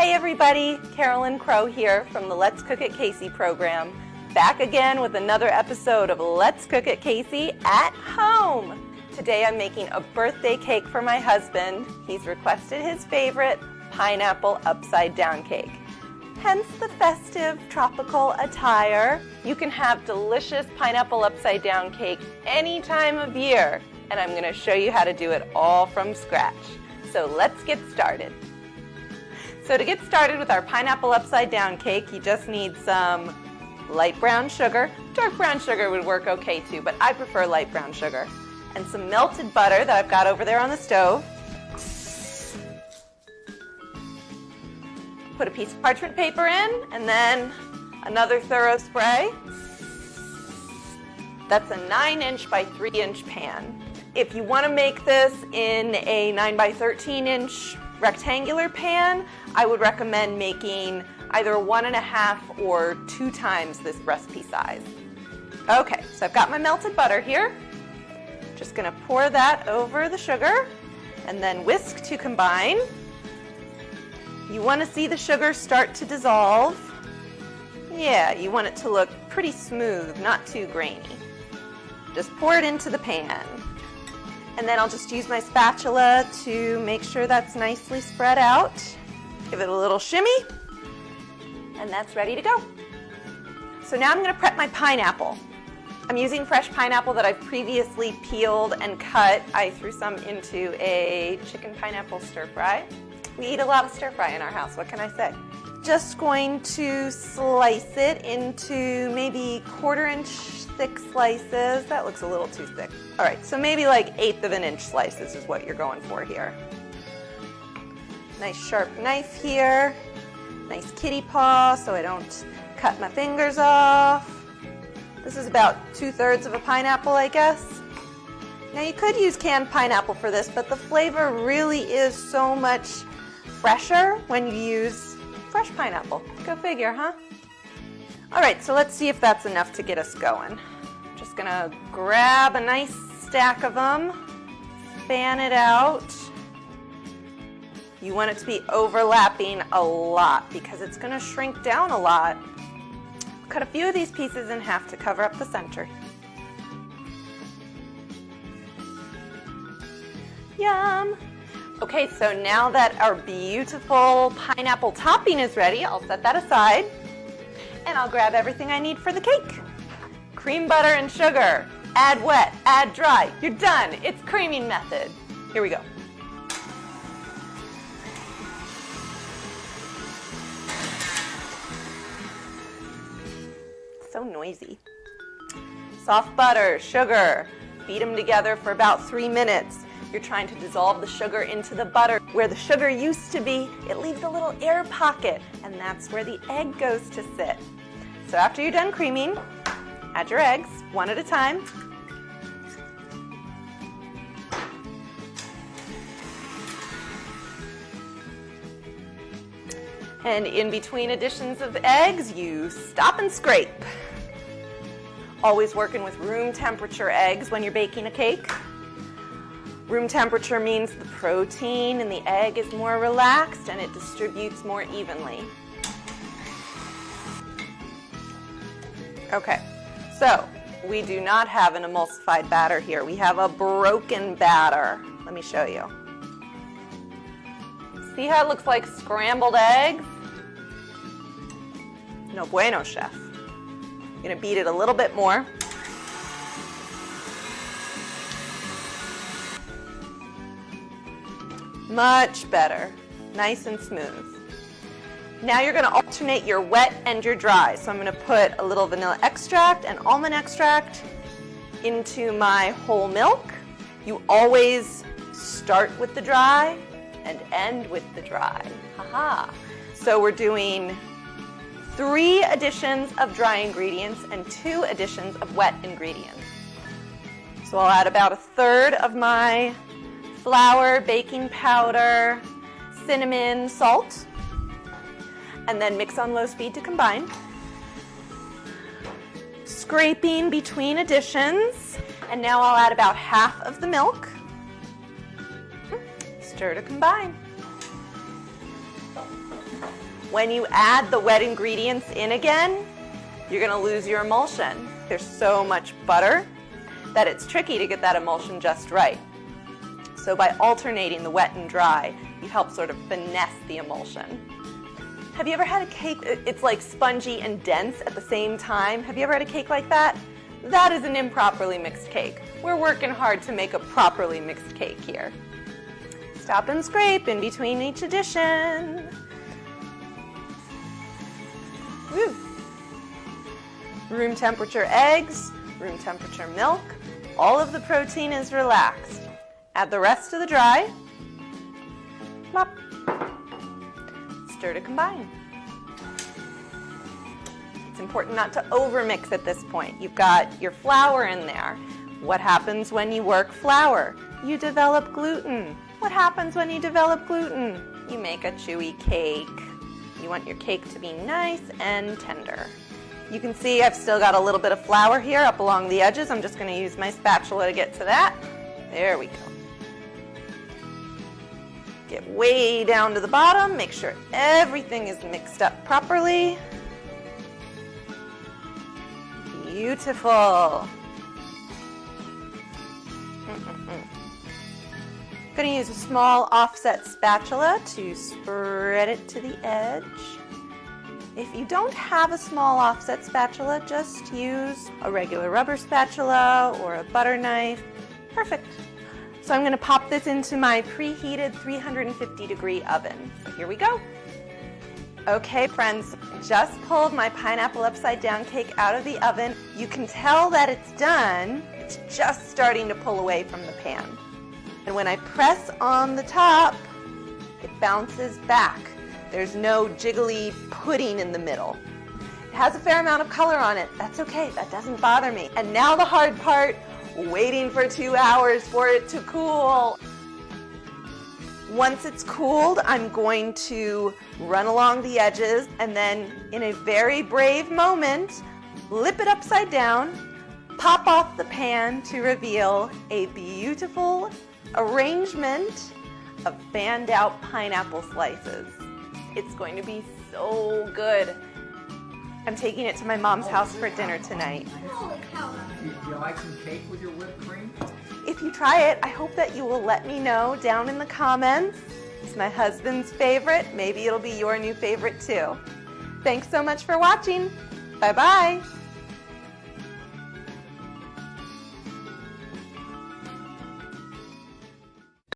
Hey everybody, Carolyn Crow here from the Let's Cook at Casey program. Back again with another episode of Let's Cook at Casey at home. Today I'm making a birthday cake for my husband. He's requested his favorite pineapple upside down cake. Hence the festive tropical attire. You can have delicious pineapple upside down cake any time of year, and I'm going to show you how to do it all from scratch. So let's get started. So to get started with our pineapple upside down cake, you just need some light brown sugar. Dark brown sugar would work okay too, but I prefer light brown sugar. And some melted butter that I've got over there on the stove. Put a piece of parchment paper in, and then another thorough spray. That's a 9-inch by 3-inch pan. If you want to make this in a 9 by 13-inch rectangular pan, I would recommend making either 1.5 or 2 times this recipe size. Okay, so I've got my melted butter here. Just going to pour that over the sugar and then whisk to combine. You want to see the sugar start to dissolve. Yeah, you want it to look pretty smooth, not too grainy. Just pour it into the pan. And then I'll just use my spatula to make sure that's nicely spread out. Give it a little shimmy, and that's ready to go. So now I'm going to prep my pineapple. I'm using fresh pineapple that I've previously peeled and cut. I threw some into a chicken pineapple stir fry. We eat a lot of stir fry in our house, what can I say? Just going to slice it into maybe 1/4-inch thick slices. That looks a little too thick. All right, so maybe like 1/8 of an inch slices is what you're going for here. Nice sharp knife here. Nice kitty paw so I don't cut my fingers off. This is about 2/3 of a pineapple, I guess. Now you could use canned pineapple for this, but the flavor really is so much fresher when you use fresh pineapple. Go figure, huh? All right, so let's see if that's enough to get us going. Just gonna grab a nice stack of them, fan it out. You want it to be overlapping a lot because it's gonna shrink down a lot. Cut a few of these pieces in half to cover up the center. Yum! Okay, so now that our beautiful pineapple topping is ready, I'll set that aside. And I'll grab everything I need for the cake. Cream, butter, and sugar. Add wet, add dry. You're done. It's creaming method. Here we go. So noisy. Soft butter, sugar. Beat them together for about 3 minutes. You're trying to dissolve the sugar into the butter. Where the sugar used to be, it leaves a little air pocket, and that's where the egg goes to sit. So after you're done creaming, add your eggs, one at a time. And in between additions of eggs, you stop and scrape. Always working with room temperature eggs when you're baking a cake. Room temperature means the protein in the egg is more relaxed and it distributes more evenly. Okay, so we do not have an emulsified batter here. We have a broken batter. Let me show you. See how it looks like scrambled eggs? No bueno, chef. I'm gonna beat it a little bit more. Much better, nice and smooth. Now you're gonna alternate your wet and your dry. So I'm gonna put a little vanilla extract and almond extract into my whole milk. You always start with the dry and end with the dry. Haha. So we're doing 3 additions of dry ingredients and 2 additions of wet ingredients. So I'll add about 1/3 of my flour, baking powder, cinnamon, salt, and then mix on low speed to combine. Scraping between additions, and now I'll add about 1/2 of the milk. Stir to combine. When you add the wet ingredients in again, you're gonna lose your emulsion. There's so much butter that it's tricky to get that emulsion just right. So by alternating the wet and dry, you help sort of finesse the emulsion. Have you ever had a cake, it's like spongy and dense at the same time? Have you ever had a cake like that? That is an improperly mixed cake. We're working hard to make a properly mixed cake here. Stop and scrape in between each addition. Woo. Room temperature eggs, room temperature milk. All of the protein is relaxed. Add the rest of the dry. Plop. Stir to combine. It's important not to overmix at this point. You've got your flour in there. What happens when you work flour? You develop gluten. What happens when you develop gluten? You make a chewy cake. You want your cake to be nice and tender. You can see I've still got a little bit of flour here up along the edges. I'm just going to use my spatula to get to that. There we go. Get way down to the bottom. Make sure everything is mixed up properly. Beautiful. I'm going to use a small offset spatula to spread it to the edge. If you don't have a small offset spatula, just use a regular rubber spatula or a butter knife. Perfect. So I'm going to pop this into my preheated 350-degree oven. So here we go. Okay, friends, just pulled my pineapple upside down cake out of the oven. You can tell that it's done. It's just starting to pull away from the pan. And when I press on the top, it bounces back. There's no jiggly pudding in the middle. It has a fair amount of color on it. That's okay, that doesn't bother me. And now the hard part, waiting for 2 hours for it to cool. Once it's cooled, I'm going to run along the edges and then in a very brave moment, flip it upside down, pop off the pan to reveal a beautiful arrangement of fanned out pineapple slices. It's going to be so good. I'm taking it to my mom's house for dinner tonight. Do you like some cake with your whipped cream? If you try it, I hope that you will let me know down in the comments. It's my husband's favorite. Maybe it'll be your new favorite too. Thanks so much for watching. Bye-bye.